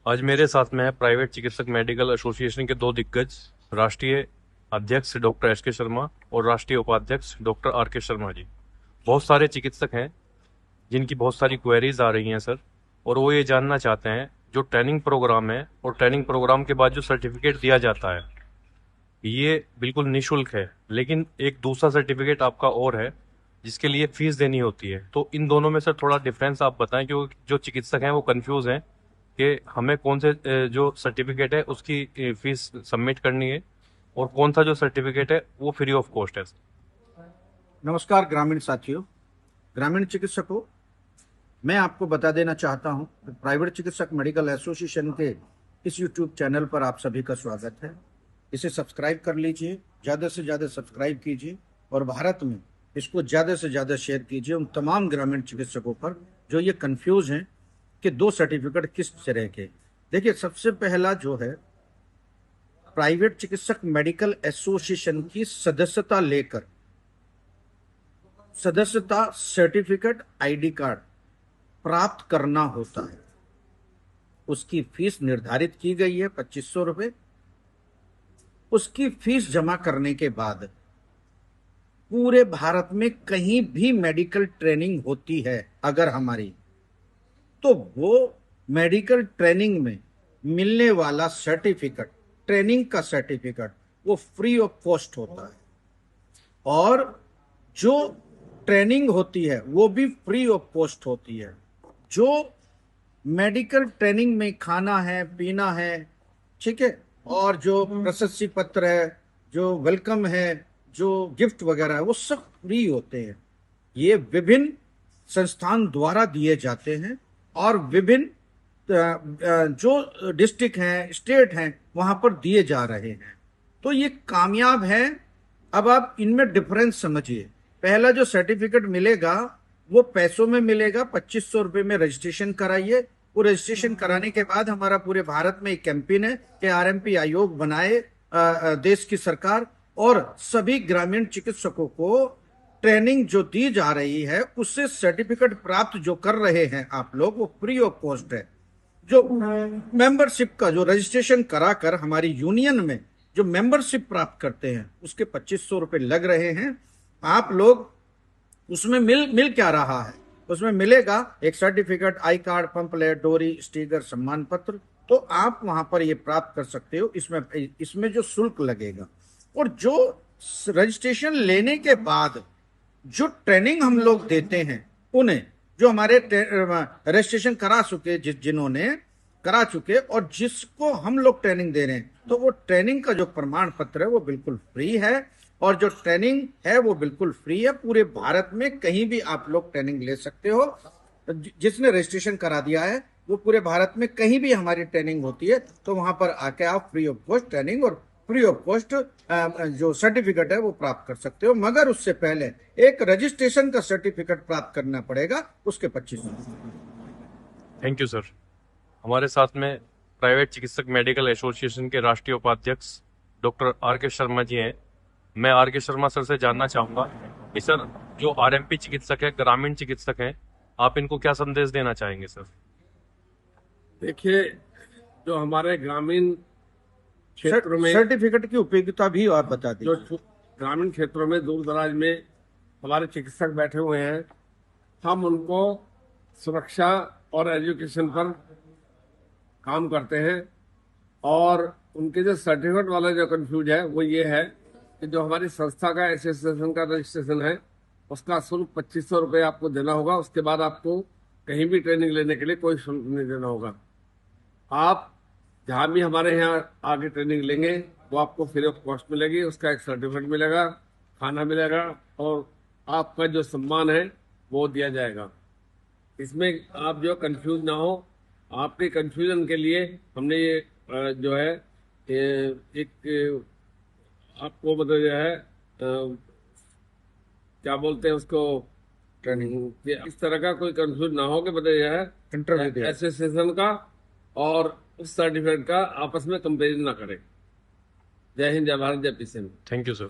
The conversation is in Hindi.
आज मेरे साथ में है प्राइवेट चिकित्सक मेडिकल एसोसिएशन के दो दिग्गज, राष्ट्रीय अध्यक्ष डॉक्टर एस के शर्मा और राष्ट्रीय उपाध्यक्ष डॉक्टर आर के शर्मा जी। बहुत सारे चिकित्सक हैं जिनकी बहुत सारी क्वेरीज आ रही हैं सर, और वो ये जानना चाहते हैं जो ट्रेनिंग प्रोग्राम है और ट्रेनिंग प्रोग्राम के बाद जो सर्टिफिकेट दिया जाता है ये बिल्कुल निःशुल्क है, लेकिन एक दूसरा सर्टिफिकेट आपका और है जिसके लिए फीस देनी होती है। तो इन दोनों में सर थोड़ा डिफरेंस आप बताएं, क्योंकि जो चिकित्सक हैं वो कंफ्यूज हैं कि हमें कौन से जो सर्टिफिकेट है उसकी फीस सबमिट करनी है और कौन सा जो सर्टिफिकेट है वो फ्री ऑफ कॉस्ट है। नमस्कार ग्रामीण साथियों, ग्रामीण चिकित्सकों, मैं आपको बता देना चाहता हूं कि प्राइवेट चिकित्सक मेडिकल एसोसिएशन के इस यूट्यूब चैनल पर आप सभी का स्वागत है। इसे सब्सक्राइब कर लीजिए, ज़्यादा से ज़्यादा सब्सक्राइब कीजिए और भारत में इसको ज़्यादा से ज़्यादा शेयर कीजिए उन तमाम ग्रामीण चिकित्सकों पर जो ये कंफ्यूज हैं कि दो सर्टिफिकेट किस तरह के। देखिए, सबसे पहला जो है, प्राइवेट चिकित्सक मेडिकल एसोसिएशन की सदस्यता लेकर सदस्यता सर्टिफिकेट आईडी कार्ड प्राप्त करना होता है। उसकी फीस निर्धारित की गई है 2500 रुपये। उसकी फीस जमा करने के बाद पूरे भारत में कहीं भी मेडिकल ट्रेनिंग होती है अगर हमारी, तो वो मेडिकल ट्रेनिंग में मिलने वाला सर्टिफिकेट, ट्रेनिंग का सर्टिफिकेट, वो फ्री ऑफ कॉस्ट होता है। और जो ट्रेनिंग होती है वो भी फ्री ऑफ कॉस्ट होती है। जो मेडिकल ट्रेनिंग में खाना है, पीना है, ठीक है, और जो प्रशस्ति पत्र है, जो वेलकम है, जो गिफ्ट वगैरह है, वो सब फ्री होते हैं। ये विभिन्न संस्थान द्वारा दिए जाते हैं और विभिन्न जो डिस्ट्रिक्ट हैं, स्टेट हैं, वहां पर दिए जा रहे हैं। तो ये कामयाब है। अब आप इनमें डिफरेंस समझिए। पहला जो सर्टिफिकेट मिलेगा वो पैसों में मिलेगा, 2500 रुपये में रजिस्ट्रेशन कराइए। वो रजिस्ट्रेशन कराने के बाद हमारा पूरे भारत में एक कैंपेन है कि आरएमपी आयोग बनाए देश की सरकार, और सभी ग्रामीण चिकित्सकों को ट्रेनिंग जो दी जा रही है उससे सर्टिफिकेट प्राप्त जो कर रहे हैं आप लोग, वो फ्री ऑफ कॉस्ट है। जो मेंबरशिप का जो रजिस्ट्रेशन कराकर हमारी यूनियन में जो मेंबरशिप प्राप्त करते हैं उसके 2500 रुपये लग रहे हैं। आप लोग उसमें मिल क्या रहा है? उसमें मिलेगा एक सर्टिफिकेट, आई कार्ड, पंपलेट, डोरी, स्टिकर, सम्मान पत्र। तो आप वहां पर ये प्राप्त कर सकते हो। इसमें जो शुल्क लगेगा, और जो रजिस्ट्रेशन लेने के बाद जो ट्रेनिंग हम लोग देते हैं उन्हें, जो हमारे रजिस्ट्रेशन करा चुके, जिन्होंने करा चुके और जिसको हम लोग ट्रेनिंग दे रहे हैं, तो वो ट्रेनिंग का जो प्रमाण पत्र है वो बिल्कुल फ्री है। और जो ट्रेनिंग है वो बिल्कुल फ्री है। पूरे भारत में कहीं भी आप लोग ट्रेनिंग ले सकते हो। जिसने रजिस्ट्रेशन करा दिया है वो पूरे भारत में कहीं भी हमारी ट्रेनिंग होती है तो वहां पर आके आप फ्री ऑफ कॉस्ट ट्रेनिंग और फ्री ऑफ कॉस्ट जो सर्टिफिकेट है वो प्राप्त कर सकते हो। मगर उससे पहले एक रजिस्ट्रेशन का सर्टिफिकेट प्राप्त करना पड़ेगा, उसके 2500। Thank you sir. हमारे साथ में प्राइवेट चिकित्सक मेडिकल एसोसिएशन के राष्ट्रीय उपाध्यक्ष डॉक्टर आर के शर्मा जी हैं। मैं आर के शर्मा सर से जानना चाहूंगा कि सर, जो आरएमपी चिकित्सक है, ग्रामीण चिकित्सक हैं, आप इनको क्या संदेश देना चाहेंगे सर? देखिए, जो हमारे ग्रामीण क्षेत्रों में सर्टिफिकेट की उपयोगिता भी आप बता दीजिए। जो ग्रामीण क्षेत्रों में दूर दराज में हमारे चिकित्सक बैठे हुए हैं, हम उनको सुरक्षा और एजुकेशन पर काम करते हैं। और उनके जो सर्टिफिकेट वाला जो कंफ्यूज है वो ये है कि जो हमारी संस्था का एसोसिएशन का रजिस्ट्रेशन है उसका शुल्क 2500 रुपये आपको देना होगा। उसके बाद आपको कहीं भी ट्रेनिंग लेने के लिए कोई शुल्क नहीं देना होगा। आप जहाँ भी हमारे यहाँ आगे ट्रेनिंग लेंगे वो आपको फ्री ऑफ कॉस्ट मिलेगी। उसका एक सर्टिफिकेट मिलेगा, खाना मिलेगा और आपका जो सम्मान है वो दिया जाएगा। इसमें आप जो कंफ्यूज ना हो, आपके कंफ्यूजन के लिए हमने ये जो है एक आपको मतलब जो है क्या बोलते हैं उसको, ट्रेनिंग, इस तरह का कोई कंफ्यूज ना हो कि मतलब यह है इंटरव्यू एसोसिएशन का और उस सर्टिफिकेट का आपस में कंपेरिजन ना करें। जय हिंद, जय भारत, जय पीएम। Thank you sir.